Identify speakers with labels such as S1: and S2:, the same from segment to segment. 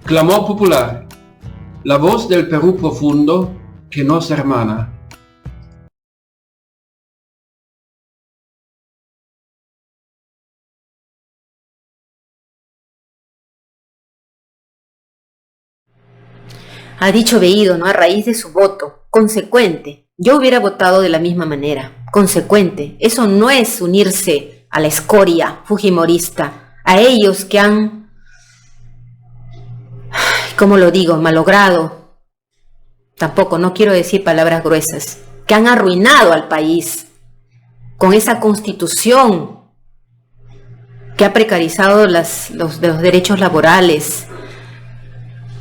S1: Clamor popular, la voz del Perú profundo que nos hermana.
S2: Ha dicho Bellido, ¿no? A raíz de su voto, consecuente. Yo hubiera votado de la misma manera, consecuente. Eso no es unirse a la escoria fujimorista, a ellos que han, ¿cómo lo digo?, malogrado. Tampoco, no quiero decir palabras gruesas, que han arruinado al país con esa constitución que ha precarizado los derechos laborales,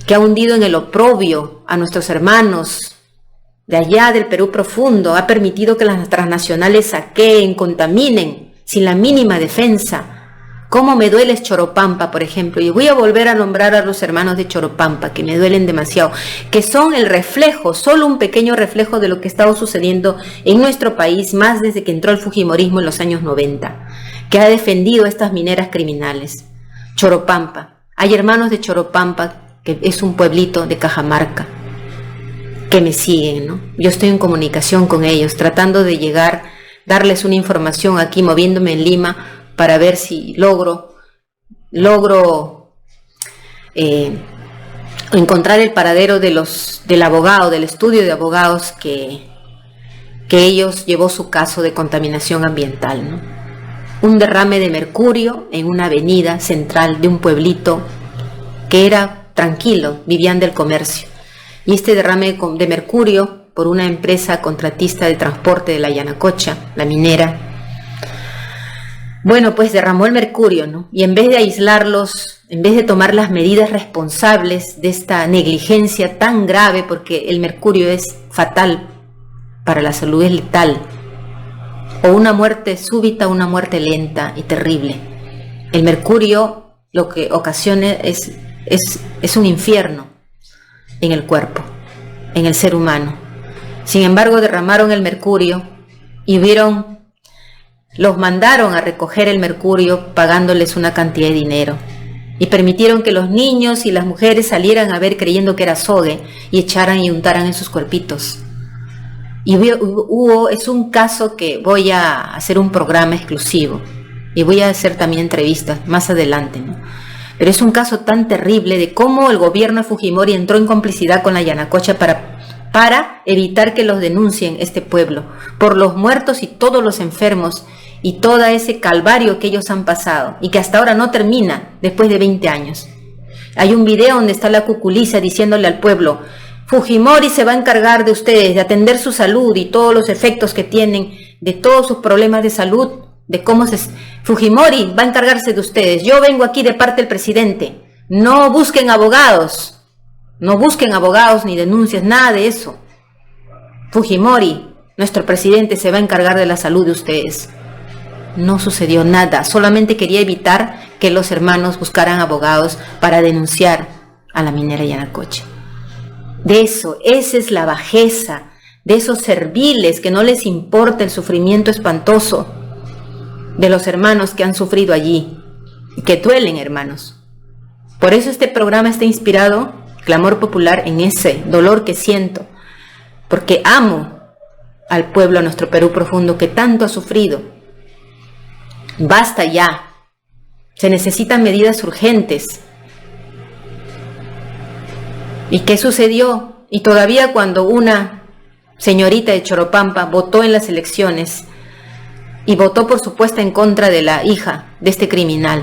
S2: que ha hundido en el oprobio a nuestros hermanos de allá del Perú profundo, ha permitido que las transnacionales saqueen, contaminen, sin la mínima defensa. ¿Cómo me duele Choropampa, por ejemplo? Y voy a volver a nombrar a los hermanos de Choropampa, que me duelen demasiado, que son el reflejo, solo un pequeño reflejo de lo que ha estado sucediendo en nuestro país, más desde que entró el fujimorismo en los años 90, que ha defendido a estas mineras criminales. Choropampa. Hay hermanos de Choropampa, que es un pueblito de Cajamarca, que me siguen, ¿no? Yo estoy en comunicación con ellos, tratando de llegar, darles una información aquí, moviéndome en Lima, para ver si logro encontrar el paradero del abogado, del estudio de abogados que ellos llevó su caso de contaminación ambiental, ¿no? Un derrame de mercurio en una avenida central de un pueblito que era tranquilo, vivían del comercio. Y este derrame de mercurio por una empresa contratista de transporte de la Yanacocha, la minera, bueno, pues derramó el mercurio, ¿no? Y en vez de aislarlos, en vez de tomar las medidas responsables de esta negligencia tan grave, porque el mercurio es fatal para la salud, es letal, o una muerte súbita, una muerte lenta y terrible. El mercurio lo que ocasiona es un infierno en el cuerpo, en el ser humano. Sin embargo, derramaron el mercurio y los mandaron a recoger el mercurio pagándoles una cantidad de dinero. Y permitieron que los niños y las mujeres salieran a ver creyendo que era sogue y echaran y untaran en sus cuerpitos. Y es un caso que voy a hacer un programa exclusivo y voy a hacer también entrevistas más adelante, ¿no? Pero es un caso tan terrible de cómo el gobierno de Fujimori entró en complicidad con la Yanacocha para evitar que los denuncien este pueblo por los muertos y todos los enfermos y todo ese calvario que ellos han pasado y que hasta ahora no termina después de 20 años. Hay un video donde está la cuculiza diciéndole al pueblo: Fujimori se va a encargar de ustedes, de atender su salud y todos los efectos que tienen, de todos sus problemas de salud, de cómo Fujimori va a encargarse de ustedes. Yo vengo aquí de parte del presidente. No busquen abogados. No busquen abogados ni denuncias, nada de eso. Fujimori, nuestro presidente, se va a encargar de la salud de ustedes. No sucedió nada, solamente quería evitar que los hermanos buscaran abogados para denunciar a la minera Yanacocha. De eso, esa es la bajeza de esos serviles que no les importa el sufrimiento espantoso de los hermanos que han sufrido allí, que duelen, hermanos. Por eso este programa está inspirado, Clamor Popular, en ese dolor que siento, porque amo al pueblo, a nuestro Perú profundo, que tanto ha sufrido. Basta ya, se necesitan medidas urgentes. ¿Y qué sucedió? Y todavía cuando una señorita de Choropampa votó en las elecciones y votó por supuesto en contra de la hija de este criminal,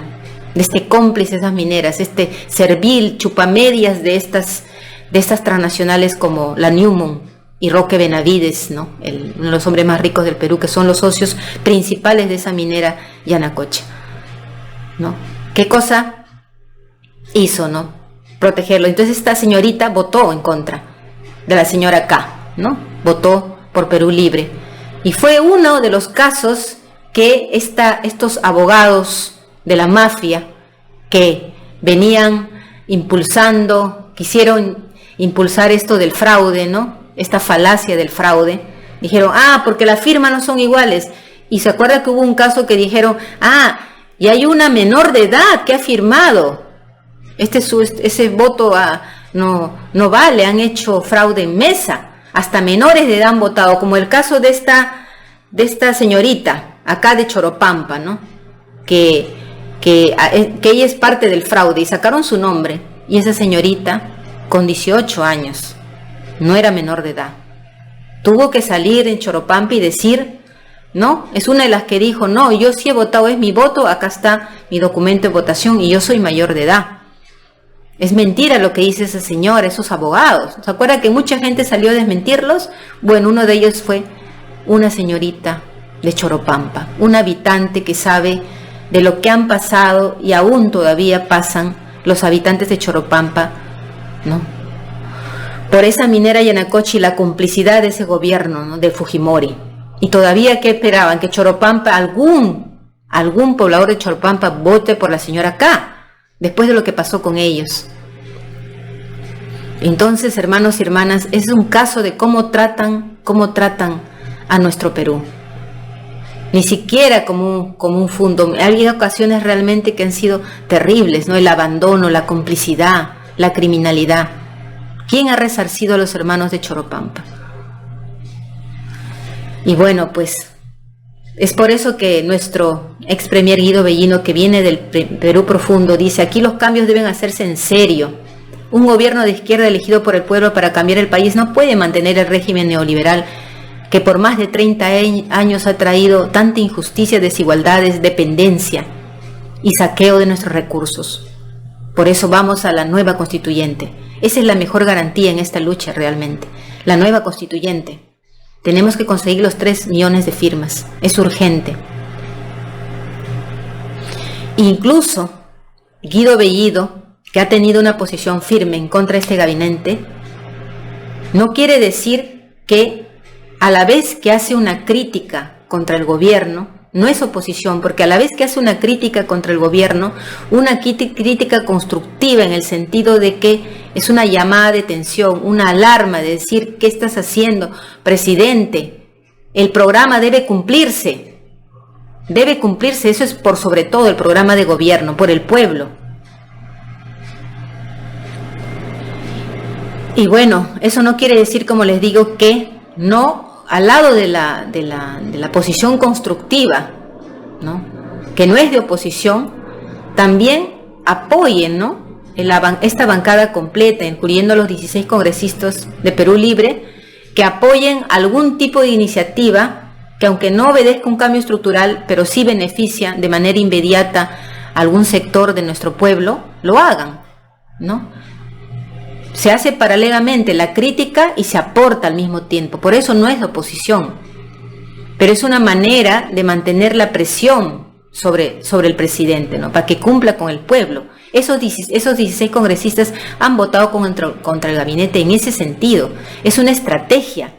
S2: de este cómplice de esas mineras, este servil chupamedias de estas transnacionales como la Newmont y Roque Benavides, ¿no? Uno de los hombres más ricos del Perú, que son los socios principales de esa minera Yanacocha, ¿no? ¿Qué cosa hizo, no? Protegerlo. Entonces esta señorita votó en contra de la señora K, ¿no? Votó por Perú Libre. Y fue uno de los casos que estos abogados de la mafia que venían quisieron impulsar esto del fraude, ¿no? Esta falacia del fraude, dijeron, porque las firmas no son iguales. Y se acuerda que hubo un caso que dijeron, y hay una menor de edad que ha firmado. ese voto no vale, han hecho fraude en mesa, hasta menores de edad han votado, como el caso de esta señorita, acá de Choropampa, ¿no? Que ella es parte del fraude y sacaron su nombre, y esa señorita con 18 años, no era menor de edad, tuvo que salir en Choropampa y decir, ¿no? Es una de las que dijo, no, yo sí he votado, es mi voto, acá está mi documento de votación y yo soy mayor de edad. Es mentira lo que dice esa señora, esos abogados. ¿Se acuerda que mucha gente salió a desmentirlos? Bueno, uno de ellos fue una señorita de Choropampa, un habitante que sabe de lo que han pasado y aún todavía pasan los habitantes de Choropampa, ¿no? Por esa minera Yanacocha y la complicidad de ese gobierno, ¿no? De Fujimori. Y todavía, ¿qué esperaban? Que Choropampa, algún poblador de Choropampa vote por la señora K, después de lo que pasó con ellos. Entonces, hermanos y hermanas, es un caso de cómo tratan a nuestro Perú. Ni siquiera como un fondo. Hay ocasiones realmente que han sido terribles, ¿no? El abandono, la complicidad, la criminalidad. ¿Quién ha resarcido a los hermanos de Choropampa? Y bueno, pues es por eso que nuestro ex premier Guido Bellido, que viene del Perú profundo, dice: aquí los cambios deben hacerse en serio. Un gobierno de izquierda elegido por el pueblo para cambiar el país no puede mantener el régimen neoliberal que por más de 30 años ha traído tanta injusticia, desigualdades, dependencia y saqueo de nuestros recursos. Por eso vamos a la nueva constituyente. Esa es la mejor garantía en esta lucha realmente. La nueva constituyente. Tenemos que conseguir los 3 millones de firmas. Es urgente. Incluso Guido Bellido, que ha tenido una posición firme en contra de este gabinete, no quiere decir que a la vez que hace una crítica contra el gobierno, no es oposición, porque a la vez que hace una crítica contra el gobierno, una crítica constructiva en el sentido de que es una llamada de atención, una alarma de decir: ¿qué estás haciendo, presidente? El programa debe cumplirse, eso es por sobre todo el programa de gobierno, por el pueblo. Y bueno, eso no quiere decir, como les digo, que no, al lado de la posición constructiva, ¿no? Que no es de oposición, también apoyen, ¿no? Esta bancada completa, incluyendo a los 16 congresistas de Perú Libre, que apoyen algún tipo de iniciativa que, aunque no obedezca un cambio estructural, pero sí beneficia de manera inmediata a algún sector de nuestro pueblo, lo hagan, ¿no? Se hace paralelamente la crítica y se aporta al mismo tiempo. Por eso no es oposición, pero es una manera de mantener la presión sobre el presidente, ¿no? Para que cumpla con el pueblo. Esos 16 congresistas han votado contra el gabinete en ese sentido. Es una estrategia.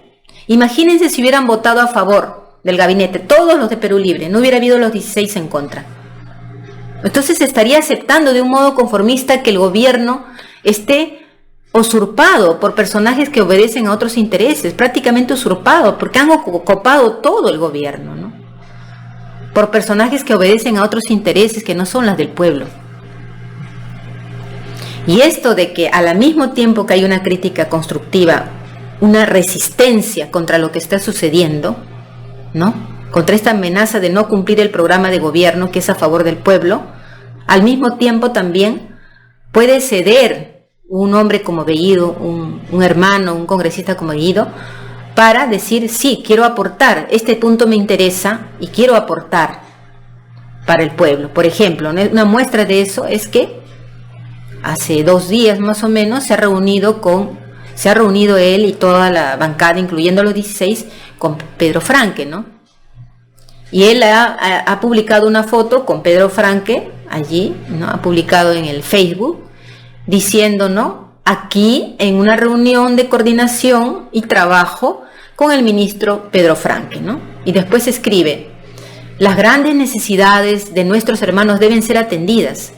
S2: Imagínense si hubieran votado a favor del gabinete, todos los de Perú Libre, no hubiera habido los 16 en contra. Entonces se estaría aceptando de un modo conformista que el gobierno esté usurpado por personajes que obedecen a otros intereses, prácticamente usurpado, porque han ocupado todo el gobierno, ¿no? Por personajes que obedecen a otros intereses que no son las del pueblo. Y esto de que al mismo tiempo que hay una crítica constructiva, una resistencia contra lo que está sucediendo, ¿no? Contra esta amenaza de no cumplir el programa de gobierno que es a favor del pueblo, al mismo tiempo también puede ceder un hombre como Bellido, un hermano, un congresista como Bellido, para decir: sí, quiero aportar, este punto me interesa y quiero aportar para el pueblo. Por ejemplo, una muestra de eso es que hace 2 días más o menos se ha reunido él y toda la bancada, incluyendo los 16, con Pedro Franque, ¿no? Y él ha publicado una foto con Pedro Franque allí, ¿no? Ha publicado en el Facebook, diciendo, ¿no? Aquí en una reunión de coordinación y trabajo con el ministro Pedro Franque, ¿no? Y después escribe: las grandes necesidades de nuestros hermanos deben ser atendidas.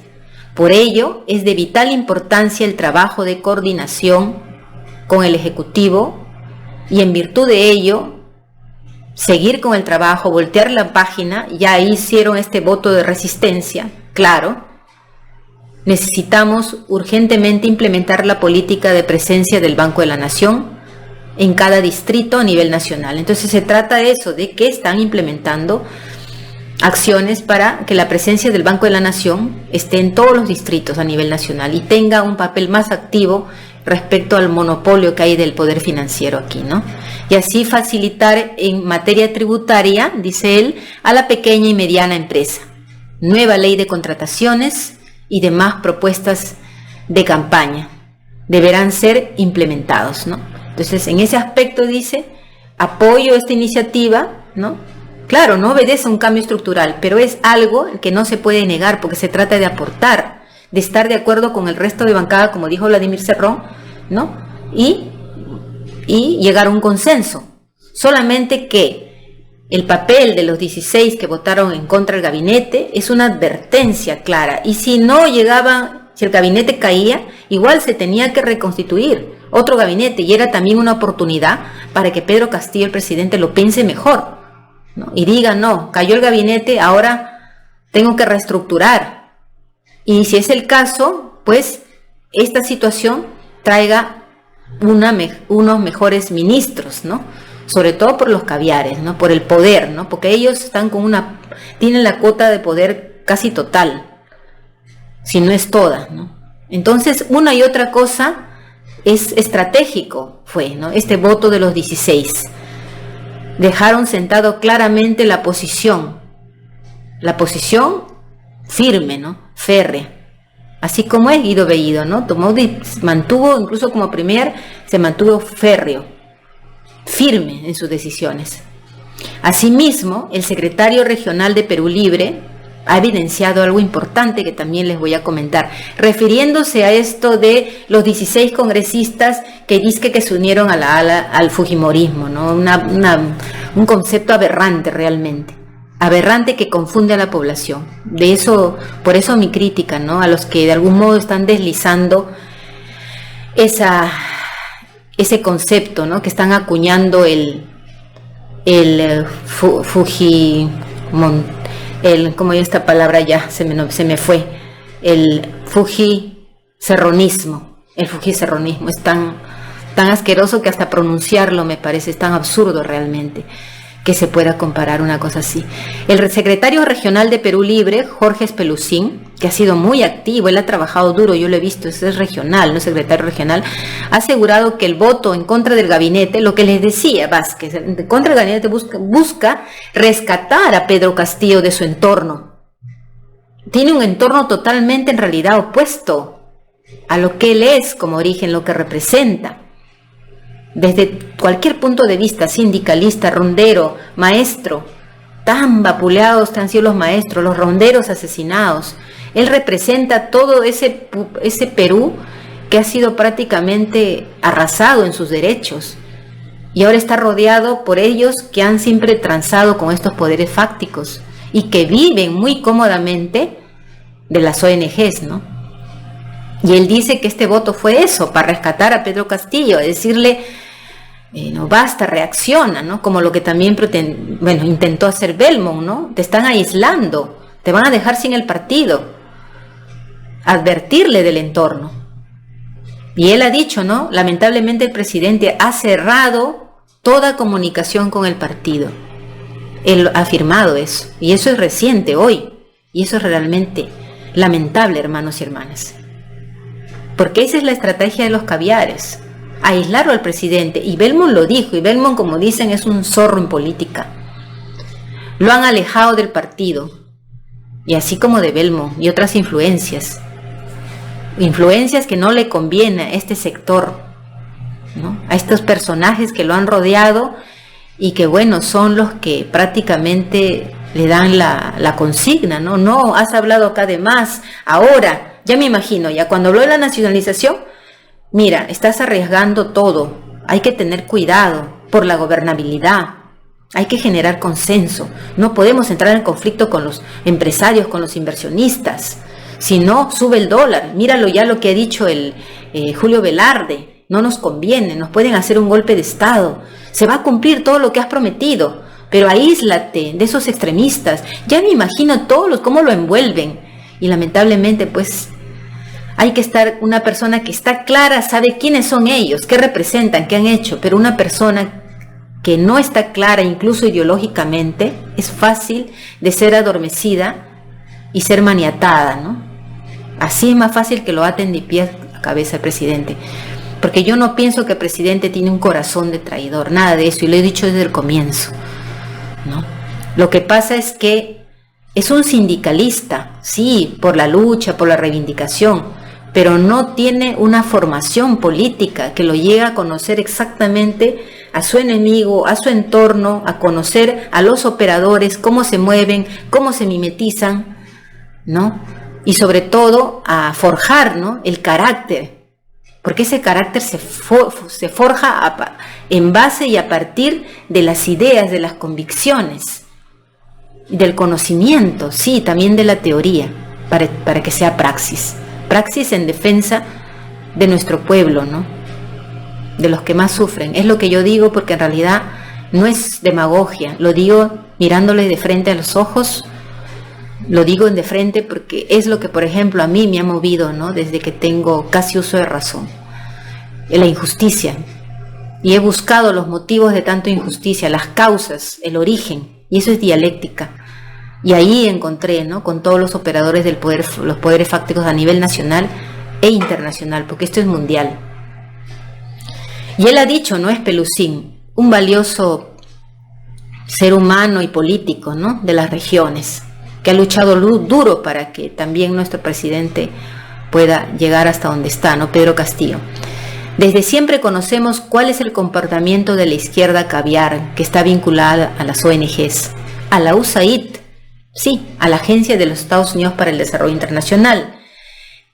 S2: Por ello es de vital importancia el trabajo de coordinación con el Ejecutivo y, en virtud de ello, seguir con el trabajo, voltear la página. Ya hicieron este voto de resistencia, claro. necesitamos urgentemente implementar la política de presencia del Banco de la Nación en cada distrito a nivel nacional. Entonces se trata de eso, de que están implementando acciones para que la presencia del Banco de la Nación esté en todos los distritos a nivel nacional y tenga un papel más activo respecto al monopolio que hay del poder financiero aquí, ¿no? Y así facilitar en materia tributaria, dice él, a la pequeña y mediana empresa. Nueva ley de contrataciones y demás propuestas de campaña deberán ser implementados, ¿no? Entonces, en ese aspecto dice, apoyo esta iniciativa, ¿no? Claro, no obedece a un cambio estructural, pero es algo que no se puede negar porque se trata de aportar, de estar de acuerdo con el resto de bancada, como dijo Vladimir Cerrón, ¿no? Y llegar a un consenso. Solamente que el papel de los 16 que votaron en contra del gabinete es una advertencia clara. Y si no llegaba, si el gabinete caía, igual se tenía que reconstituir otro gabinete y era también una oportunidad para que Pedro Castillo, el presidente, lo piense mejor, ¿no? Y diga, no, cayó el gabinete, ahora tengo que reestructurar. Y si es el caso, pues esta situación traiga unos mejores ministros, ¿no? Sobre todo por los caviares, ¿no? Por el poder, ¿no? Porque ellos están tienen la cuota de poder casi total, si no es toda, ¿no? Entonces, una y otra cosa es estratégico, ¿no? Este voto de los 16. Dejaron sentado claramente la posición firme, ¿no? Férrea. Así como es Guido Bellido, ¿no? Mantuvo, incluso como premier, se mantuvo férreo, firme en sus decisiones. Asimismo, el secretario regional de Perú Libre ha evidenciado algo importante que también les voy a comentar, refiriéndose a esto de los 16 congresistas que dizque que se unieron a la ala al fujimorismo, ¿no? Un concepto aberrante realmente. Aberrante que confunde a la población. Por eso mi crítica, ¿no? A los que de algún modo están deslizando ese concepto, ¿no? Que están acuñando como esta palabra ya se me fue, el fujicerronismo. El fujicerronismo es tan asqueroso que hasta pronunciarlo me parece, es tan absurdo realmente que se pueda comparar una cosa así. El secretario regional de Perú Libre, Jorge Espelucín, que ha sido muy activo, él ha trabajado duro, yo lo he visto, es regional, no es secretario regional, ha asegurado que el voto en contra del gabinete, lo que les decía Vázquez, en contra del gabinete busca rescatar a Pedro Castillo de su entorno. Tiene un entorno totalmente en realidad opuesto a lo que él es como origen, lo que representa. Desde cualquier punto de vista, sindicalista, rondero, maestro, tan vapuleados han sido los maestros, los ronderos asesinados. Él representa todo ese Perú que ha sido prácticamente arrasado en sus derechos y ahora está rodeado por ellos que han siempre transado con estos poderes fácticos y que viven muy cómodamente de las ONGs, ¿no? Y él dice que este voto fue eso, para rescatar a Pedro Castillo, decirle, no basta, reacciona, ¿no? Como lo que también intentó hacer Belmont, ¿no? Te están aislando, te van a dejar sin el partido, advertirle del entorno. Y él ha dicho, ¿no? Lamentablemente el presidente ha cerrado toda comunicación con el partido. Él ha afirmado eso, y eso es reciente, hoy, y eso es realmente lamentable, hermanos y hermanas. Porque esa es la estrategia de los caviares, aislarlo al presidente, y Belmont lo dijo, y Belmont, como dicen, es un zorro en política. Lo han alejado del partido, y así como de Belmont y otras influencias que no le conviene a este sector, ¿no? A estos personajes que lo han rodeado y que, bueno, son los que prácticamente le dan la consigna, ¿no? No, has hablado acá de más, ahora, ya me imagino, ya cuando habló de la nacionalización, mira, estás arriesgando todo, hay que tener cuidado por la gobernabilidad, hay que generar consenso, no podemos entrar en conflicto con los empresarios, con los inversionistas, si no, sube el dólar, míralo ya lo que ha dicho Julio Velarde, no nos conviene, nos pueden hacer un golpe de Estado, se va a cumplir todo lo que has prometido, pero aíslate de esos extremistas, ya me imagino todos cómo lo envuelven, y lamentablemente pues Hay que estar una persona que está clara, sabe quiénes son ellos, qué representan, qué han hecho, pero una persona que no está clara, incluso ideológicamente, es fácil de ser adormecida y ser maniatada, ¿no? Así es más fácil que lo aten de pie a cabeza el presidente. Porque yo no pienso que el presidente tiene un corazón de traidor, nada de eso, y lo he dicho desde el comienzo, ¿no? Lo que pasa es que es un sindicalista, sí, por la lucha, por la reivindicación, pero no tiene una formación política que lo llegue a conocer exactamente a su enemigo, a su entorno, a conocer a los operadores, cómo se mueven, cómo se mimetizan, ¿no? Y sobre todo a forjar, ¿no?, el carácter, porque ese carácter se forja en base y a partir de las ideas, de las convicciones, del conocimiento, sí, también de la teoría, para que sea praxis en defensa de nuestro pueblo, ¿no?, de los que más sufren. Es lo que yo digo, porque en realidad no es demagogia, lo digo mirándole de frente a los ojos, lo digo de frente porque es lo que, por ejemplo, a mí me ha movido, ¿no?, desde que tengo casi uso de razón, la injusticia, y he buscado los motivos de tanta injusticia, las causas, el origen, y eso es dialéctica. Y ahí encontré, ¿no?, con todos los operadores del poder, los poderes fácticos a nivel nacional e internacional, porque esto es mundial. Y él ha dicho, ¿no?, es Pelusín, un valioso ser humano y político, ¿no?, de las regiones, que ha luchado duro para que también nuestro presidente pueda llegar hasta donde está, ¿no?, Pedro Castillo. Desde siempre conocemos cuál es el comportamiento de la izquierda caviar, que está vinculada a las ONGs, a la USAID, sí, a la Agencia de los Estados Unidos para el Desarrollo Internacional,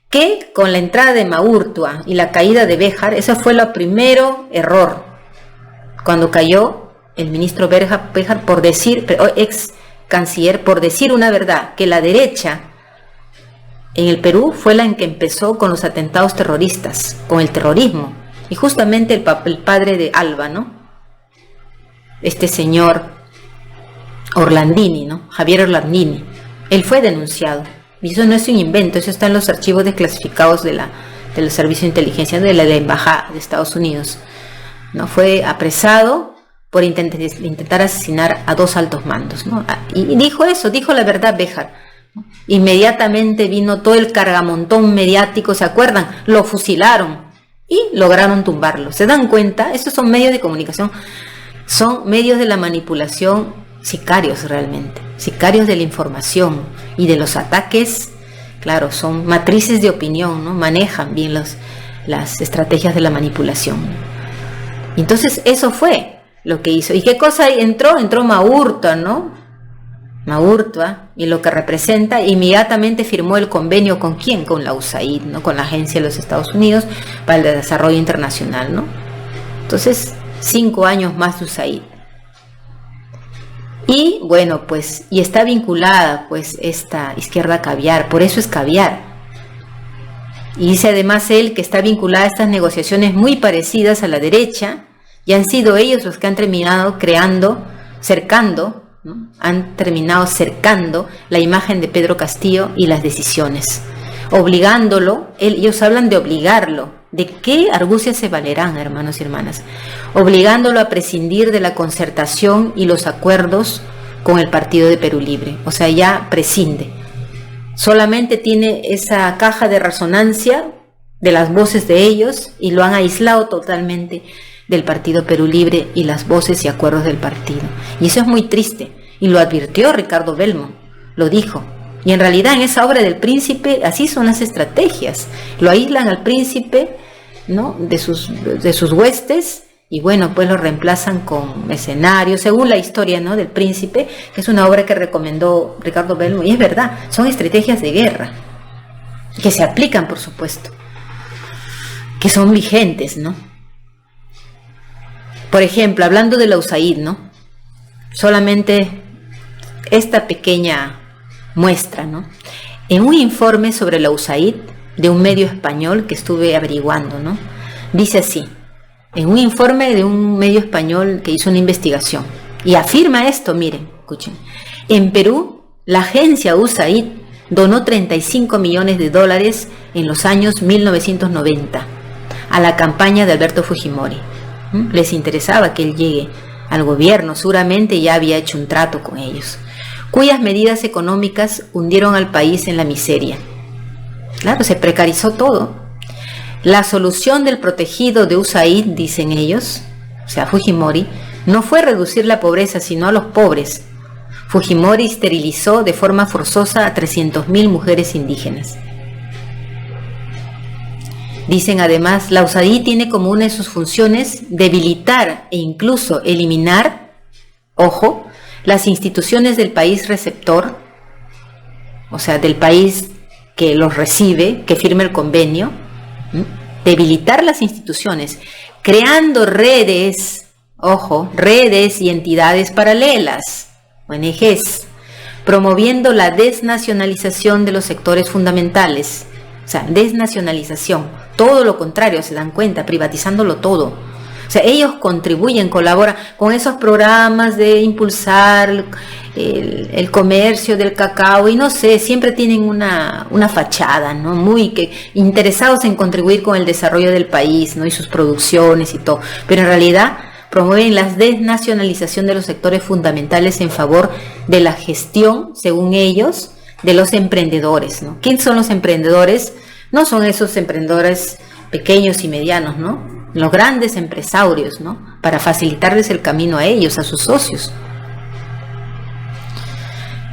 S2: que con la entrada de Maurtua y la caída de Béjar, ese fue el primero error, cuando cayó el ministro Béjar por decir, ex canciller, por decir una verdad, que la derecha en el Perú fue la en que empezó con los atentados terroristas, con el terrorismo, y justamente el padre de Alba, ¿no?, este señor Orlandini, ¿no?, Javier Orlandini, él fue denunciado, y eso no es un invento, eso está en los archivos desclasificados de los servicios de inteligencia de la Embajada de Estados Unidos, ¿no? Fue apresado por intentar asesinar a 2 altos mandos, ¿no? Y dijo eso, dijo la verdad Béjar, ¿no? Inmediatamente vino todo el cargamontón mediático, ¿se acuerdan? Lo fusilaron y lograron tumbarlo. ¿Se dan cuenta? Estos son medios de comunicación, son medios de la manipulación, sicarios realmente, sicarios de la información y de los ataques. Claro, son matrices de opinión, ¿no? Manejan bien las estrategias de la manipulación. Entonces eso fue lo que hizo. ¿Y qué cosa entró? Entró Maurtua, ¿no? Maurtua, y lo que representa, inmediatamente firmó el convenio ¿con quién? Con la USAID, ¿no?, con la Agencia de los Estados Unidos para el Desarrollo Internacional, ¿no? Entonces, 5 años más de USAID. Y bueno, pues, y está vinculada pues esta izquierda caviar, por eso es caviar. Y dice además él que está vinculada a estas negociaciones muy parecidas a la derecha, y han sido ellos los que han terminado cercando, ¿no?, han terminado cercando la imagen de Pedro Castillo y las decisiones, obligándolo, ellos hablan de obligarlo. ¿De qué argucias se valerán, hermanos y hermanas? Obligándolo a prescindir de la concertación y los acuerdos con el Partido de Perú Libre. O sea, ya prescinde. Solamente tiene esa caja de resonancia de las voces de ellos y lo han aislado totalmente del Partido Perú Libre y las voces y acuerdos del partido. Y eso es muy triste. Y lo advirtió Ricardo Belmo, lo dijo. Y en realidad en esa obra del príncipe así son las estrategias. Lo aíslan al príncipe, ¿no?, de sus huestes, y bueno, pues lo reemplazan con escenarios, según la historia, ¿no?, del príncipe, que es una obra que recomendó Ricardo Belmo, y es verdad, son estrategias de guerra, que se aplican, por supuesto, que son vigentes, ¿no? Por ejemplo, hablando de la USAID, ¿no?, solamente esta pequeña muestra, ¿no?, en un informe sobre la USAID de un medio español que estuve averiguando, ¿no?, dice así, en un informe de un medio español que hizo una investigación, y afirma esto, miren, escuchen, en Perú, la agencia USAID donó 35 millones de dólares en los años 1990 a la campaña de Alberto Fujimori. Les interesaba que él llegue al gobierno, seguramente ya había hecho un trato con ellos, cuyas medidas económicas hundieron al país en la miseria. Claro, se precarizó todo. La solución del protegido de USAID, dicen ellos, o sea, Fujimori, no fue reducir la pobreza, sino a los pobres. Fujimori esterilizó de forma forzosa a 300.000 mujeres indígenas. Dicen además, la USAID tiene como una de sus funciones debilitar e incluso eliminar, ojo, las instituciones del país receptor, o sea, del país que los recibe, que firme el convenio, debilitar las instituciones, creando redes, ojo, redes y entidades paralelas, ONGs, promoviendo la desnacionalización de los sectores fundamentales, o sea, desnacionalización, todo lo contrario, se dan cuenta, privatizándolo todo. O sea, ellos contribuyen, colaboran con esos programas de impulsar el comercio del cacao y no sé, siempre tienen una fachada, ¿no? Muy interesados en contribuir con el desarrollo del país, ¿no? Y sus producciones y todo. Pero en realidad promueven la desnacionalización de los sectores fundamentales en favor de la gestión, según ellos, de los emprendedores, ¿no? ¿Quiénes son los emprendedores? No son esos emprendedores pequeños y medianos, ¿no? Los grandes empresarios, ¿no? Para facilitarles el camino a ellos, a sus socios.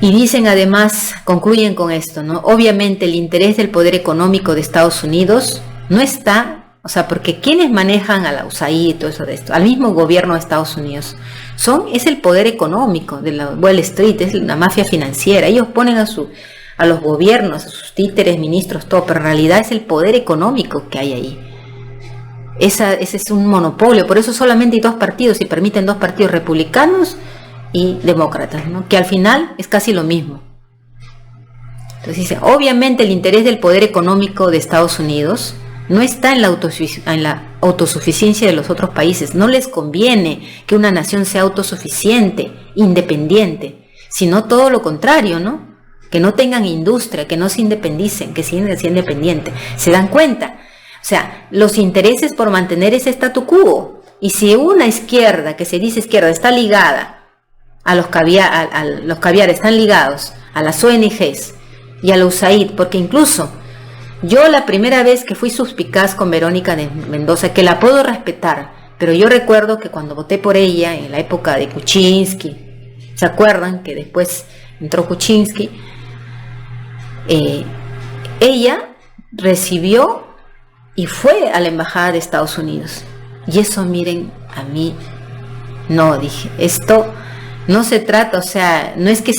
S2: Y dicen además, concluyen con esto, ¿no? Obviamente el interés del poder económico de Estados Unidos no está, o sea, porque quienes manejan a la USAID y todo eso de esto, al mismo gobierno de Estados Unidos, es el poder económico de la Wall Street, es la mafia financiera. Ellos ponen a los gobiernos, a sus títeres, ministros, todo, pero en realidad es el poder económico que hay ahí. Ese es un monopolio, por eso solamente hay dos partidos y permiten dos partidos, republicanos y demócratas, ¿no? Que al final es casi lo mismo. Entonces dice, obviamente el interés del poder económico de Estados Unidos no está en la autosuficiencia de los otros países. No les conviene que una nación sea autosuficiente, independiente, sino todo lo contrario, ¿no? Que no tengan industria, que no se independicen, que sean independientes. ¿Se dan cuenta? O sea, los intereses por mantener ese statu quo. Y si una izquierda, que se dice izquierda, está ligada a los caviares, están ligados a las ONGs y a la USAID, porque incluso yo la primera vez que fui suspicaz con Verónica de Mendoza, que la puedo respetar, pero yo recuerdo que cuando voté por ella en la época de Kuczynski, ¿se acuerdan? Que después entró Kuczynski, ella recibió y fue a la embajada de Estados Unidos. Y eso, miren, a mí no, dije, esto no se trata, o sea, no es que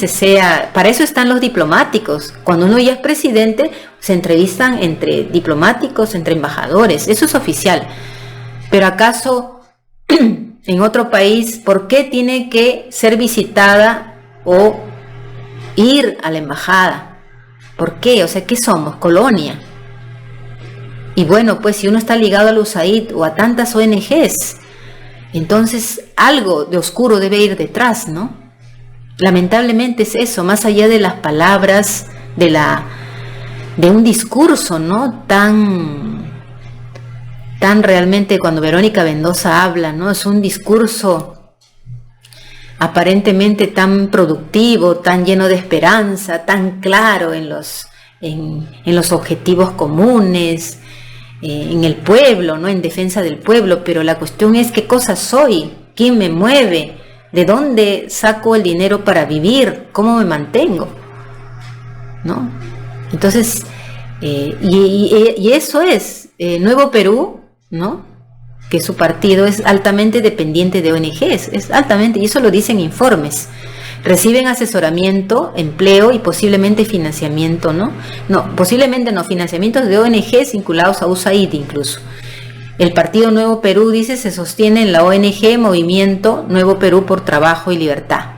S2: para eso están los diplomáticos. Cuando uno ya es presidente, se entrevistan entre diplomáticos, entre embajadores, eso es oficial. Pero acaso en otro país, ¿por qué tiene que ser visitada o ir a la embajada? ¿Por qué? O sea, ¿qué somos? Colonia. Y bueno, pues si uno está ligado al USAID o a tantas ONGs, entonces algo de oscuro debe ir detrás, ¿no? Lamentablemente es eso, más allá de las palabras, de un discurso, ¿no? Tan realmente, cuando Verónica Mendoza habla, ¿no? Es un discurso aparentemente tan productivo, tan lleno de esperanza, tan claro en los objetivos comunes, en el pueblo, ¿no? En defensa del pueblo, pero la cuestión es qué cosa soy, quién me mueve, de dónde saco el dinero para vivir, cómo me mantengo, ¿no? Entonces, y eso es Nuevo Perú, ¿no? Que su partido es altamente dependiente de ONGs, es altamente, y eso lo dicen informes. Reciben asesoramiento, empleo y posiblemente financiamiento, ¿no? No, posiblemente no, financiamientos de ONGs vinculados a USAID incluso. El Partido Nuevo Perú, dice, se sostiene en la ONG Movimiento Nuevo Perú por Trabajo y Libertad,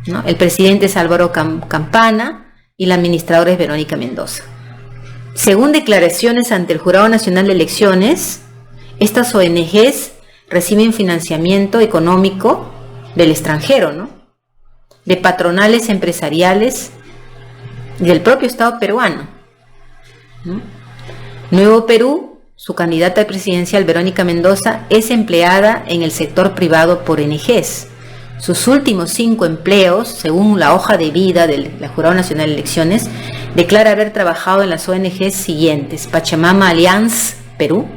S2: ¿no? El presidente es Álvaro Campana y la administradora es Verónica Mendoza. Según declaraciones ante el Jurado Nacional de Elecciones, estas ONGs reciben financiamiento económico del extranjero, ¿no? De patronales empresariales y del propio Estado peruano, ¿no? Nuevo Perú, su candidata presidencial Verónica Mendoza es empleada en el sector privado por ONGs. Sus últimos 5 empleos, según la hoja de vida del Jurado Nacional de Elecciones, declara haber trabajado en las ONGs siguientes: Pachamama Alliance Perú,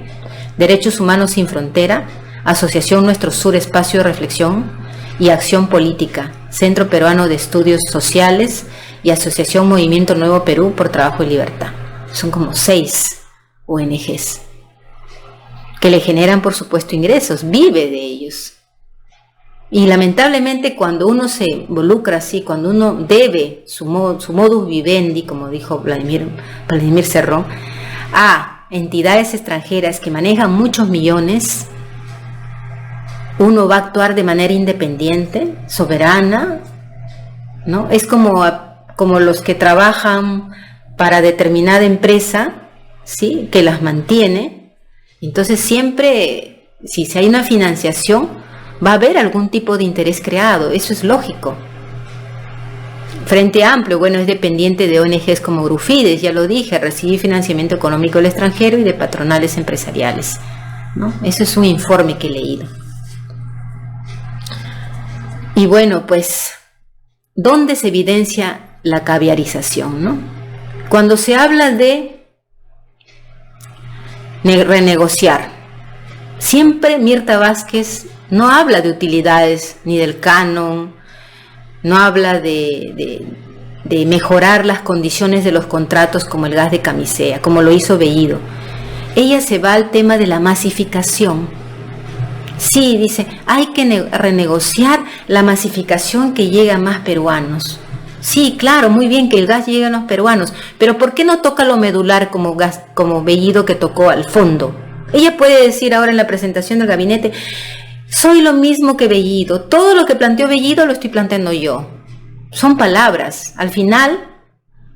S2: Derechos Humanos Sin Frontera, Asociación Nuestro Sur Espacio de Reflexión y Acción Política, Centro Peruano de Estudios Sociales y Asociación Movimiento Nuevo Perú por Trabajo y Libertad. Son como 6 ONGs que le generan, por supuesto, ingresos, vive de ellos. Y lamentablemente cuando uno se involucra así, cuando uno debe su modus vivendi, como dijo Vladimir Cerrón, a entidades extranjeras que manejan muchos millones, uno va a actuar de manera independiente, soberana, ¿no? Es como los que trabajan para determinada empresa, ¿sí?, que las mantiene. Entonces siempre, si hay una financiación, va a haber algún tipo de interés creado, eso es lógico. Frente Amplio, bueno, es dependiente de ONGs como Grufides, ya lo dije, recibe financiamiento económico del extranjero y de patronales empresariales, ¿no? Eso es un informe que he leído. Y bueno, pues, ¿dónde se evidencia la caviarización, no? Cuando se habla de renegociar, siempre Mirta Vázquez no habla de utilidades ni del canon, no habla de mejorar las condiciones de los contratos como el gas de camisea, como lo hizo Bellido. Ella se va al tema de la masificación. Sí, dice, hay que renegociar la masificación que llega a más peruanos. Sí, claro, muy bien que el gas llegue a los peruanos, pero ¿por qué no toca lo medular como Bellido, que tocó al fondo? Ella puede decir ahora en la presentación del gabinete: soy lo mismo que Bellido, todo lo que planteó Bellido lo estoy planteando yo. Son palabras. Al final,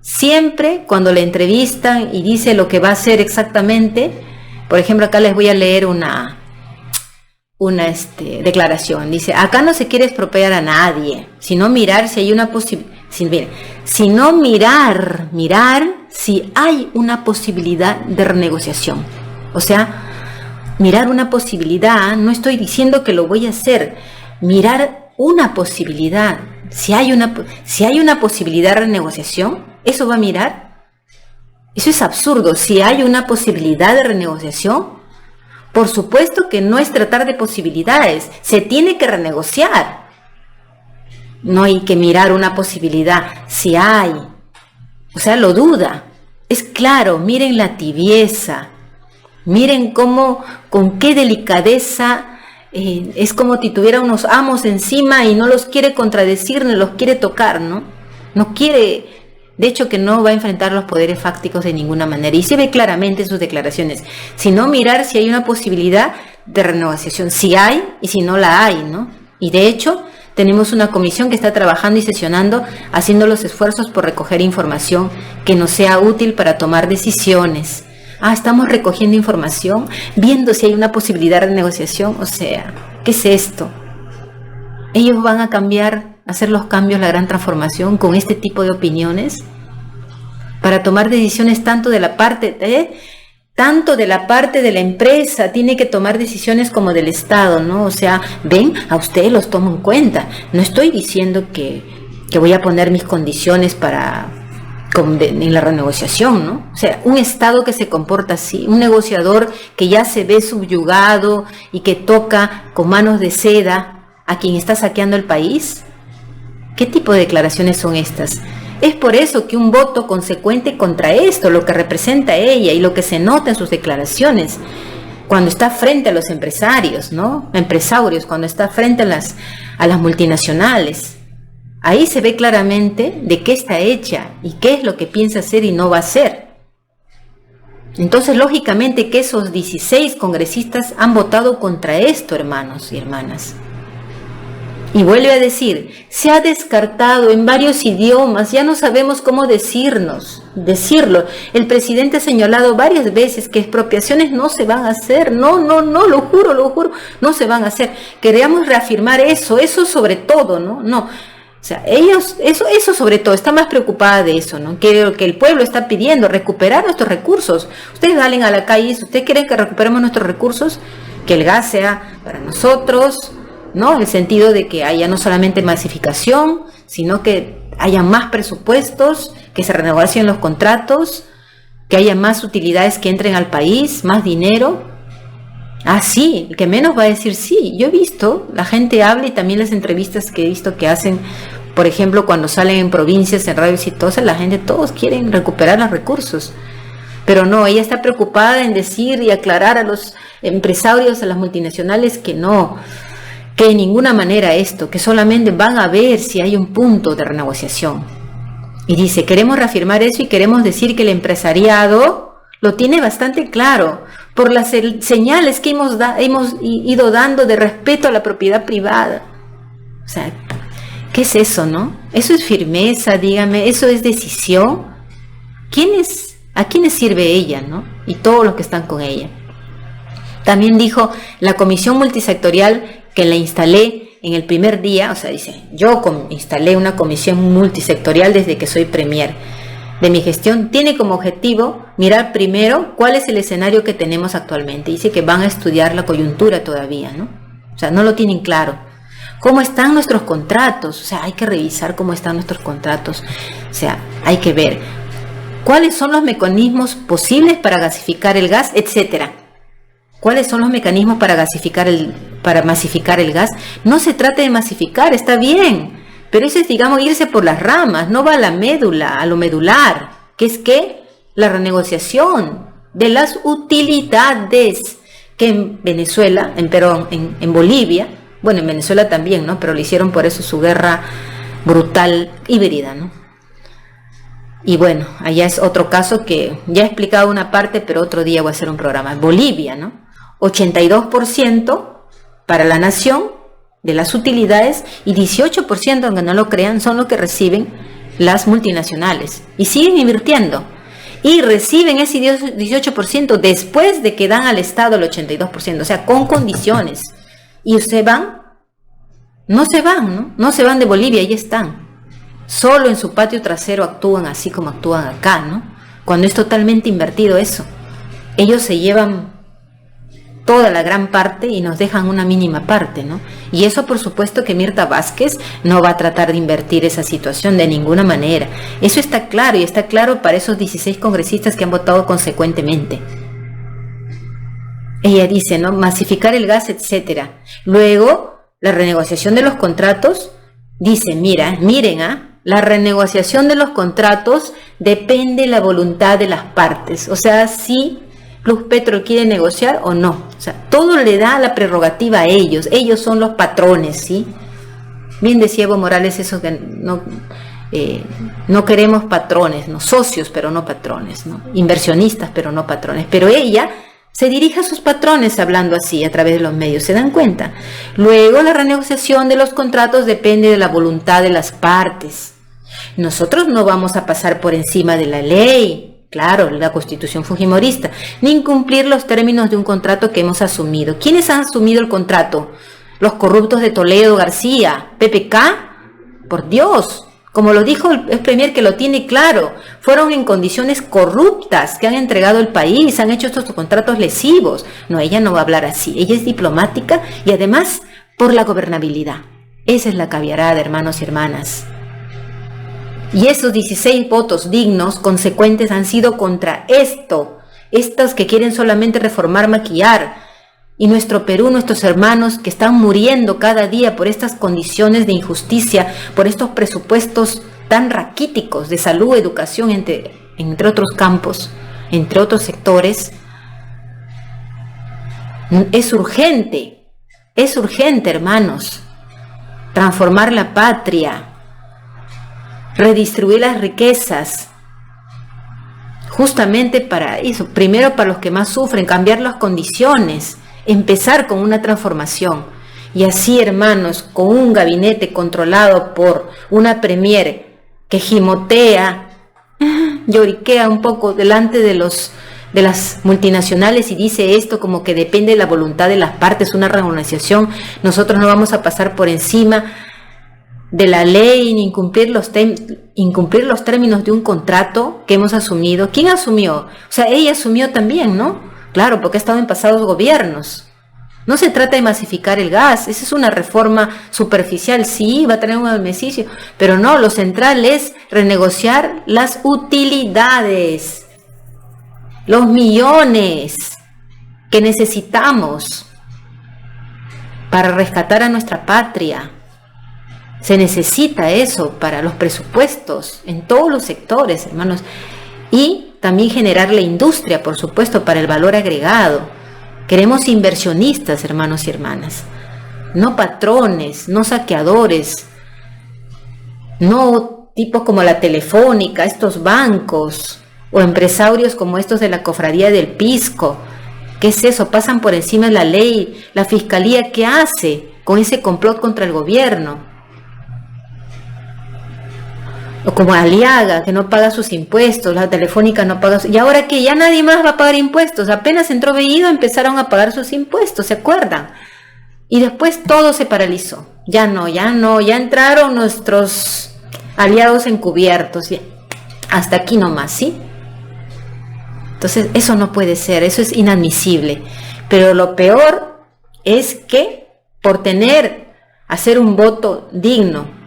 S2: siempre cuando le entrevistan y dice lo que va a hacer exactamente, por ejemplo, acá les voy a leer una declaración. Dice: acá no se quiere expropiar a nadie, sino mirar si hay una posibilidad, sino mirar si hay una posibilidad de renegociación. O sea, mirar una posibilidad, no estoy diciendo que lo voy a hacer, mirar una posibilidad, si hay una posibilidad de renegociación, ¿eso va a mirar? Eso es absurdo. Si hay una posibilidad de renegociación, por supuesto que no es tratar de posibilidades, se tiene que renegociar. No hay que mirar una posibilidad, si hay, o sea, lo duda. Es claro, miren la tibieza, miren con qué delicadeza, es como si tuviera unos amos encima y no los quiere contradecir, ni los quiere tocar, ¿no? No quiere, de hecho que no va a enfrentar los poderes fácticos de ninguna manera. Y se ve claramente en sus declaraciones, sino mirar si hay una posibilidad de renegociación, si hay y si no la hay, ¿no? Y de hecho, tenemos una comisión que está trabajando y sesionando, haciendo los esfuerzos por recoger información que nos sea útil para tomar decisiones. Estamos recogiendo información, viendo si hay una posibilidad de negociación. O sea, ¿qué es esto? Ellos van a cambiar, hacer los cambios, la gran transformación con este tipo de opiniones, para tomar decisiones tanto de la parte de la empresa, tiene que tomar decisiones como del Estado, ¿no? O sea, ven, a ustedes los tomo en cuenta. No estoy diciendo que voy a poner mis condiciones en la renegociación, ¿no? O sea, un Estado que se comporta así, un negociador que ya se ve subyugado y que toca con manos de seda a quien está saqueando el país. ¿Qué tipo de declaraciones son estas? Es por eso que un voto consecuente contra esto, lo que representa ella y lo que se nota en sus declaraciones, cuando está frente a los empresarios, ¿no? Empresarios, cuando está frente a las multinacionales. Ahí se ve claramente de qué está hecha y qué es lo que piensa hacer y no va a hacer. Entonces, lógicamente que esos 16 congresistas han votado contra esto, hermanos y hermanas. Y vuelve a decir, se ha descartado en varios idiomas, ya no sabemos cómo decirlo. El presidente ha señalado varias veces que expropiaciones no se van a hacer, no, lo juro, no se van a hacer. Queríamos reafirmar eso sobre todo, ¿no? O sea, ellos, eso sobre todo, está más preocupada de eso, ¿no? Que el pueblo está pidiendo recuperar nuestros recursos. Ustedes salen a la calle, si ustedes quieren que recuperemos nuestros recursos, que el gas sea para nosotros, ¿no? En el sentido de que haya no solamente masificación, sino que haya más presupuestos, que se renegocien los contratos, que haya más utilidades que entren al país, más dinero. Ah, sí, el que menos va a decir sí. Yo he visto, la gente habla y también las entrevistas que he visto que hacen, por ejemplo, cuando salen en provincias, en radio exitosa, la gente, todos quieren recuperar los recursos. Pero no, ella está preocupada en decir y aclarar a los empresarios, a las multinacionales que no, que de ninguna manera esto, que solamente van a ver si hay un punto de renegociación. Y dice, queremos reafirmar eso y queremos decir que el empresariado lo tiene bastante claro por las señales que hemos ido dando de respeto a la propiedad privada. O sea, ¿qué es eso, no? Eso es firmeza, dígame, eso es decisión. ¿A quiénes sirve ella, no? Y todos los que están con ella. También dijo, la comisión multisectorial que la instalé en el primer día, o sea, dice, yo instalé una comisión multisectorial desde que soy premier de mi gestión, tiene como objetivo mirar primero cuál es el escenario que tenemos actualmente. Dice que van a estudiar la coyuntura todavía, ¿no? O sea, no lo tienen claro. ¿Cómo están nuestros contratos? O sea, hay que revisar cómo están nuestros contratos. O sea, hay que ver cuáles son los mecanismos posibles para gasificar el gas, etcétera. ¿Cuáles son los mecanismos para masificar el gas? No se trata de masificar, está bien. Pero eso es, digamos, irse por las ramas, no va a la médula, a lo medular, que es que la renegociación de las utilidades que en Venezuela, en Bolivia, bueno, en Venezuela también, ¿no? Pero le hicieron por eso su guerra brutal híbrida, ¿no? Y bueno, allá es otro caso que ya he explicado una parte, pero otro día voy a hacer un programa. En Bolivia, ¿no? 82% para la nación de las utilidades y 18%, aunque no lo crean, son lo que reciben las multinacionales y siguen invirtiendo y reciben ese 18% después de que dan al Estado el 82%, o sea, con condiciones. Y ustedes no se van de Bolivia, ahí están. Solo en su patio trasero actúan así como actúan acá, ¿no? Cuando es totalmente invertido eso. Ellos se llevan toda la gran parte y nos dejan una mínima parte, ¿no? Y eso, por supuesto, que Mirta Vázquez no va a tratar de invertir esa situación de ninguna manera. Eso está claro, y está claro para esos 16 congresistas que han votado consecuentemente. Ella dice, ¿no? Masificar el gas, etcétera. Luego, la renegociación de los contratos, dice, miren, la renegociación de los contratos depende de la voluntad de las partes. O sea, si Pluspetrol quiere negociar o no. O sea, todo le da la prerrogativa a ellos. Ellos son los patrones, ¿sí? Bien decía Evo Morales eso, que no queremos patrones, no socios, pero no patrones, ¿no? Inversionistas, pero no patrones. Pero ella se dirige a sus patrones hablando así a través de los medios, ¿se dan cuenta? Luego, la renegociación de los contratos depende de la voluntad de las partes. Nosotros no vamos a pasar por encima de la ley, claro, la Constitución fujimorista, ni incumplir los términos de un contrato que hemos asumido. ¿Quiénes han asumido el contrato? Los corruptos de Toledo, García, PPK, por Dios. Como lo dijo el premier, que lo tiene claro, fueron en condiciones corruptas que han entregado el país, han hecho estos contratos lesivos. No, ella no va a hablar así, ella es diplomática y además por la gobernabilidad. Esa es la caviarada, hermanos y hermanas. Y esos 16 votos dignos, consecuentes, han sido contra esto. Estos que quieren solamente reformar, maquillar. Y nuestro Perú, nuestros hermanos que están muriendo cada día por estas condiciones de injusticia, por estos presupuestos tan raquíticos de salud, educación, entre otros campos, entre otros sectores. Es urgente, hermanos, transformar la patria, redistribuir las riquezas, justamente para eso, primero para los que más sufren, cambiar las condiciones, empezar con una transformación. Y así, hermanos, con un gabinete controlado por una premier que gimotea, lloriquea un poco delante de las multinacionales y dice esto como que depende de la voluntad de las partes, una reorganización, nosotros no vamos a pasar por encima de la ley, ni incumplir los términos de un contrato que hemos asumido. ¿Quién asumió? O sea, ella asumió también, ¿no? Claro, porque ha estado en pasados gobiernos. No se trata de masificar el gas, esa es una reforma superficial, sí, va a tener un beneficio, pero no, lo central es renegociar las utilidades, los millones que necesitamos para rescatar a nuestra patria. Se necesita eso para los presupuestos en todos los sectores, hermanos, y también generar la industria, por supuesto, para el valor agregado. Queremos inversionistas, hermanos y hermanas, no patrones, no saqueadores, no tipos como la Telefónica, estos bancos, o empresarios como estos de la Cofradía del Pisco. ¿Qué es eso? Pasan por encima de la ley. La Fiscalía, ¿qué hace con ese complot contra el gobierno? O como Aliaga, que no paga sus impuestos, la Telefónica no paga, y ahora que ya nadie más va a pagar impuestos, apenas entró Bellido empezaron a pagar sus impuestos, ¿se acuerdan? Y después todo se paralizó, ya entraron nuestros aliados encubiertos, y hasta aquí nomás, ¿sí? Entonces eso no puede ser, eso es inadmisible, pero lo peor es que por hacer un voto digno,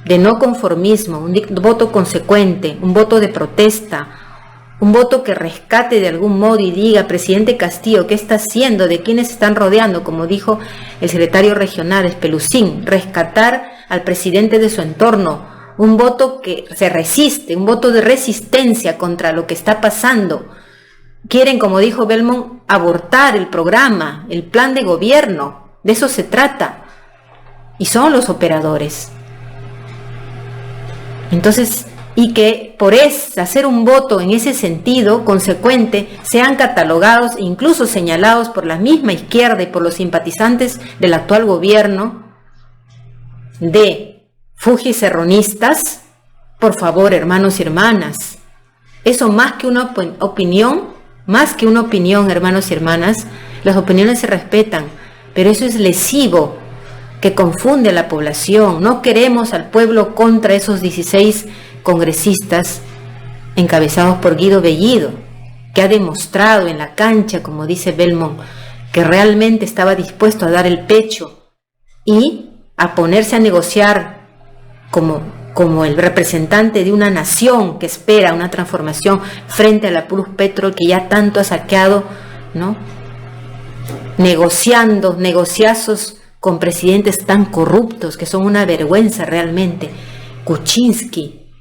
S2: de no conformismo, un voto consecuente, un voto de protesta, un voto que rescate de algún modo y diga, presidente Castillo, ¿qué está haciendo? ¿De quiénes están rodeando? Como dijo el secretario regional Espelucín, rescatar al presidente de su entorno, un voto que se resiste, un voto de resistencia contra lo que está pasando. Quieren, como dijo Belmont, abortar el programa, el plan de gobierno, de eso se trata, y son los operadores. Entonces, y que por hacer un voto en ese sentido consecuente, sean catalogados e incluso señalados por la misma izquierda y por los simpatizantes del actual gobierno de fujicerronistas, por favor, hermanos y hermanas, eso más que una opinión, hermanos y hermanas, las opiniones se respetan, pero eso es lesivo, que confunde a la población. No queremos al pueblo contra esos 16 congresistas encabezados por Guido Bellido, que ha demostrado en la cancha, como dice Belmont, que realmente estaba dispuesto a dar el pecho y a ponerse a negociar como el representante de una nación que espera una transformación frente a la Plus Petro, que ya tanto ha saqueado, ¿no? Negociazos con presidentes tan corruptos que son una vergüenza realmente. Kuczynski,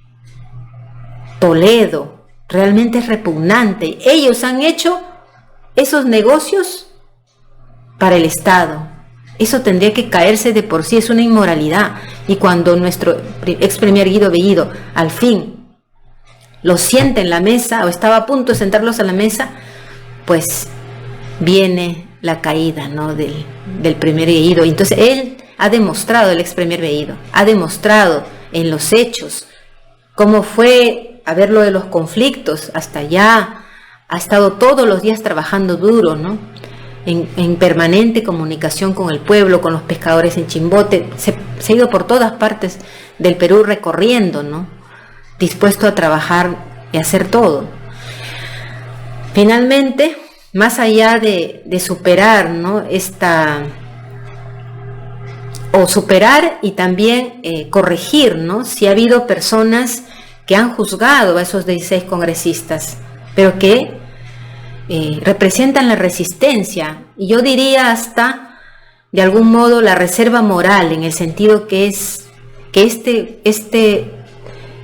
S2: Toledo, realmente es repugnante. Ellos han hecho esos negocios para el Estado. Eso tendría que caerse de por sí, es una inmoralidad. Y cuando nuestro ex premier Guido Bellido al fin los sienta en la mesa, o estaba a punto de sentarlos a la mesa, pues viene la caída, ¿no?, del premier Bellido. Entonces él ha demostrado, el ex premier Bellido, ha demostrado en los hechos cómo fue a ver lo de los conflictos, hasta allá, ha estado todos los días trabajando duro, ¿no?, en permanente comunicación con el pueblo, con los pescadores en Chimbote, se ha ido por todas partes del Perú recorriendo, ¿no?, dispuesto a trabajar y hacer todo. Finalmente, más allá de superar, ¿no?, superar y también corregir, ¿no?, si ha habido personas que han juzgado a esos 16 congresistas, pero que representan la resistencia, y yo diría hasta, de algún modo, la reserva moral, en el sentido que es que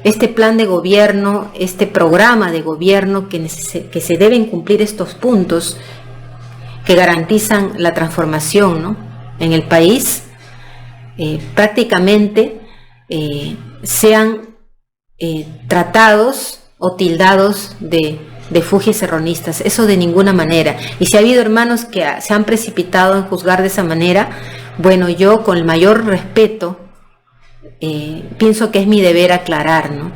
S2: este plan de gobierno, este programa de gobierno, que se deben cumplir estos puntos que garantizan la transformación, ¿no?, en el país, prácticamente sean tratados o tildados de fujicerronistas. Eso de ninguna manera. Y si ha habido hermanos que se han precipitado en juzgar de esa manera, bueno, yo con el mayor respeto pienso que es mi deber aclarar, ¿no?,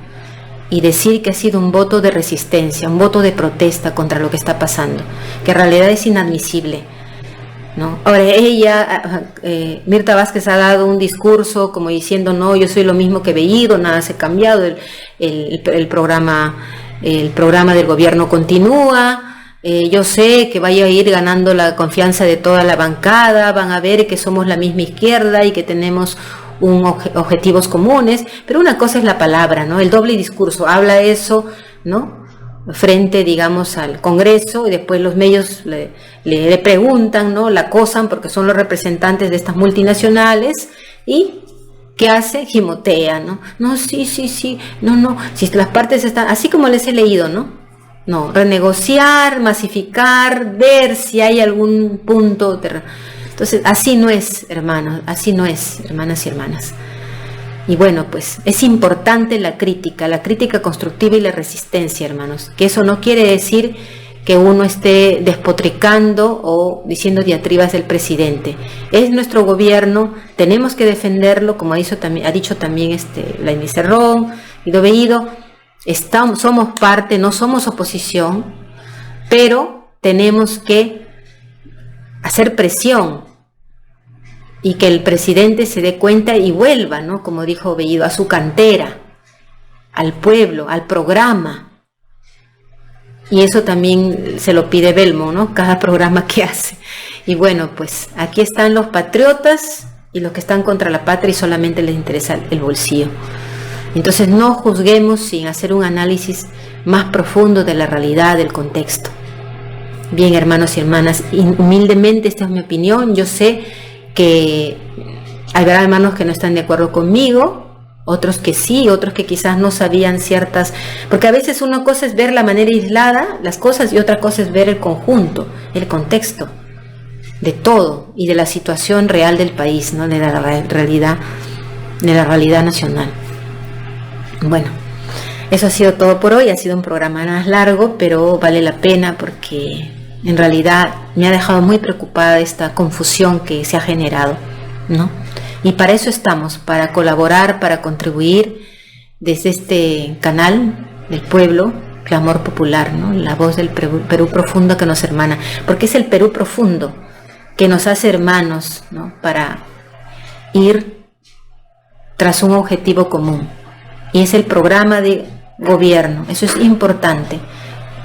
S2: y decir que ha sido un voto de resistencia, un voto de protesta contra lo que está pasando, que en realidad es inadmisible. ¿no? Ahora ella, Mirta Vázquez, ha dado un discurso como diciendo, no, yo soy lo mismo que Bellido, nada se ha cambiado, el programa del gobierno continúa. Yo sé que vaya a ir ganando la confianza de toda la bancada, van a ver que somos la misma izquierda y que tenemos objetivos comunes, pero una cosa es la palabra, ¿no? El doble discurso, habla eso, ¿no? Frente, digamos, al Congreso, y después los medios le preguntan, ¿no? La acosan porque son los representantes de estas multinacionales, y ¿qué hace? Gimotea, ¿no? No, sí, no, si las partes están, así como les he leído, ¿no? No, renegociar, masificar, ver si hay algún punto de... Entonces, así no es, hermanos, así no es, hermanas y hermanas. Y bueno, pues es importante la crítica constructiva y la resistencia, hermanos, que eso no quiere decir que uno esté despotricando o diciendo diatribas del presidente. Es nuestro gobierno, tenemos que defenderlo, como ha dicho también Lainey Cerrón, Guido Bellido, somos parte, no somos oposición, pero tenemos que hacer presión y que el presidente se dé cuenta y vuelva, ¿no? Como dijo Bellido, a su cantera, al pueblo, al programa. Y eso también se lo pide Belmo, ¿no? Cada programa que hace. Y bueno, pues aquí están los patriotas y los que están contra la patria y solamente les interesa el bolsillo. Entonces no juzguemos sin hacer un análisis más profundo de la realidad, del contexto. Bien, hermanos y hermanas, humildemente esta es mi opinión. Yo sé que habrá hermanos que no están de acuerdo conmigo, otros que sí, otros que quizás no sabían ciertas, porque a veces una cosa es ver la manera aislada las cosas y otra cosa es ver el conjunto, el contexto de todo y de la situación real del país, ¿no? de la realidad nacional. Bueno, eso ha sido todo por hoy. Ha sido un programa más largo, pero vale la pena porque en realidad me ha dejado muy preocupada esta confusión que se ha generado, ¿no? Y para eso estamos, para colaborar, para contribuir desde este canal del pueblo, Clamor Popular, ¿no? La voz del Perú profundo que nos hermana, porque es el Perú profundo que nos hace hermanos, ¿no? Para ir tras un objetivo común, y es el programa de gobierno. Eso es importante,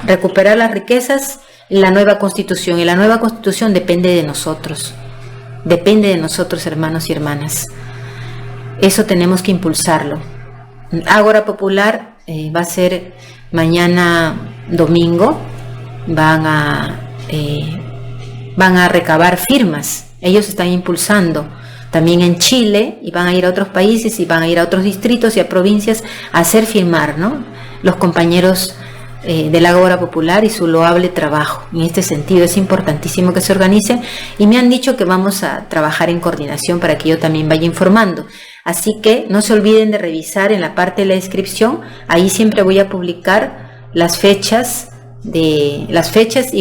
S2: recuperar las riquezas en la nueva constitución, y la nueva constitución depende de nosotros, hermanos y hermanas. Eso tenemos que impulsarlo. Ágora Popular va a ser mañana domingo, van a recabar firmas, ellos están impulsando también en Chile, y van a ir a otros países y van a ir a otros distritos y a provincias a hacer firmar, ¿no? Los compañeros de la Ágora Popular y su loable trabajo. En este sentido es importantísimo que se organicen, y me han dicho que vamos a trabajar en coordinación para que yo también vaya informando. Así que no se olviden de revisar en la parte de la descripción, ahí siempre voy a publicar las fechas y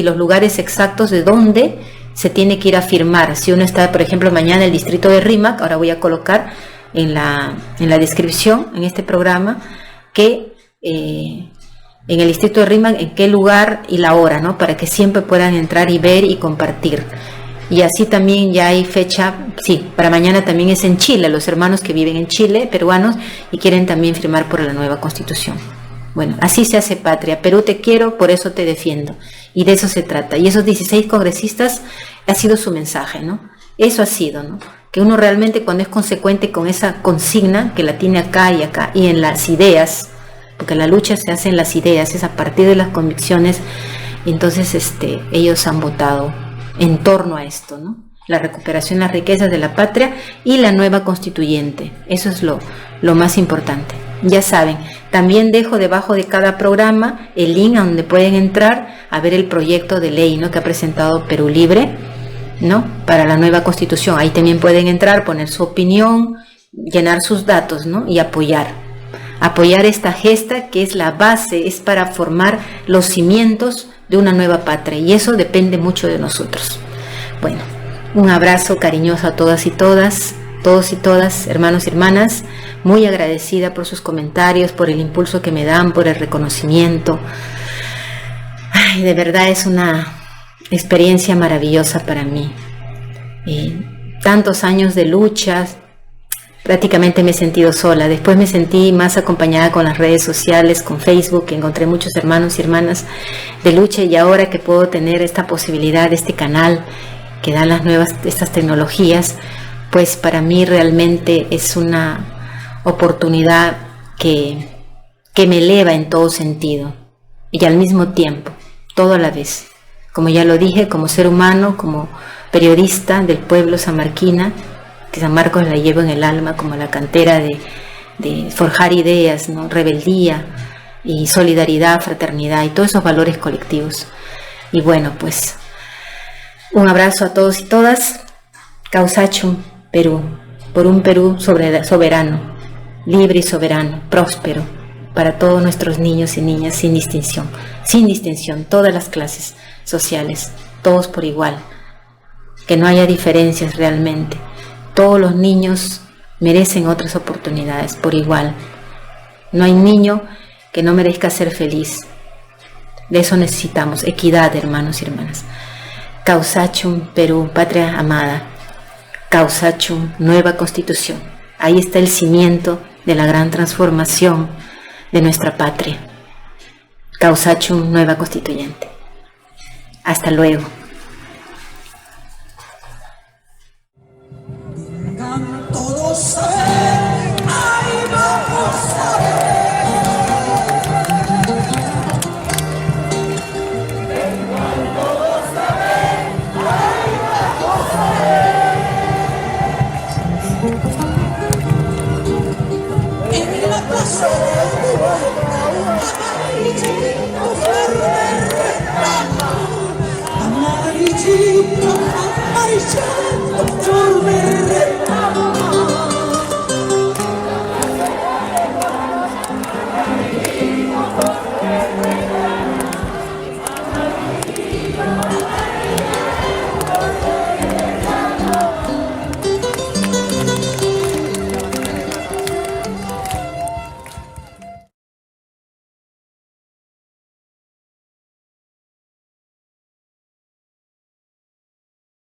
S2: los lugares exactos de donde se tiene que ir a firmar. Si uno está, por ejemplo, mañana en el distrito de Rímac, ahora voy a colocar en la descripción, en este programa, que en el distrito de Rímac, en qué lugar y la hora, ¿no? Para que siempre puedan entrar y ver y compartir. Y así también ya hay fecha, sí, para mañana también es en Chile, los hermanos que viven en Chile, peruanos, y quieren también firmar por la nueva constitución. Bueno, así se hace patria. Perú, te quiero, por eso te defiendo. Y de eso se trata. Y esos 16 congresistas ha sido su mensaje, ¿no? Eso ha sido, ¿no? Que uno realmente, cuando es consecuente con esa consigna, que la tiene acá, y en las ideas, porque la lucha se hace en las ideas, es a partir de las convicciones, entonces ellos han votado en torno a esto, ¿no? La recuperación de las riquezas de la patria y la nueva constituyente. Eso es lo más importante. Ya saben, también dejo debajo de cada programa el link a donde pueden entrar a ver el proyecto de ley, ¿no? Que ha presentado Perú Libre, ¿no? Para la nueva constitución. Ahí también pueden entrar, poner su opinión, llenar sus datos, ¿no? Y apoyar esta gesta que es la base, es para formar los cimientos de una nueva patria, y eso depende mucho de nosotros. Bueno, un abrazo cariñoso a todas y todos y todas, hermanos y hermanas, muy agradecida por sus comentarios, por el impulso que me dan, por el reconocimiento. Ay, de verdad es una experiencia maravillosa para mí tantos años de luchas, prácticamente me he sentido sola. Después me sentí más acompañada con las redes sociales, con Facebook, que encontré muchos hermanos y hermanas de lucha, y ahora que puedo tener esta posibilidad, este canal que dan estas tecnologías, pues para mí realmente es una oportunidad que me eleva en todo sentido y al mismo tiempo, todo a la vez. Como ya lo dije, como ser humano, como periodista del pueblo sanmarquina, que San Marcos la llevo en el alma como la cantera de forjar ideas, ¿no? Rebeldía y solidaridad, fraternidad y todos esos valores colectivos. Y bueno, pues un abrazo a todos y todas. Causachum, Perú, por un Perú soberano, libre y soberano, próspero, para todos nuestros niños y niñas sin distinción, todas las clases sociales, todos por igual, que no haya diferencias realmente. Todos los niños merecen otras oportunidades por igual. No hay niño que no merezca ser feliz. De eso necesitamos, equidad, hermanos y hermanas. Causachum, Perú, patria amada. Causachum, nueva constitución. Ahí está el cimiento de la gran transformación de nuestra patria. Causachum, nueva constituyente. Hasta luego.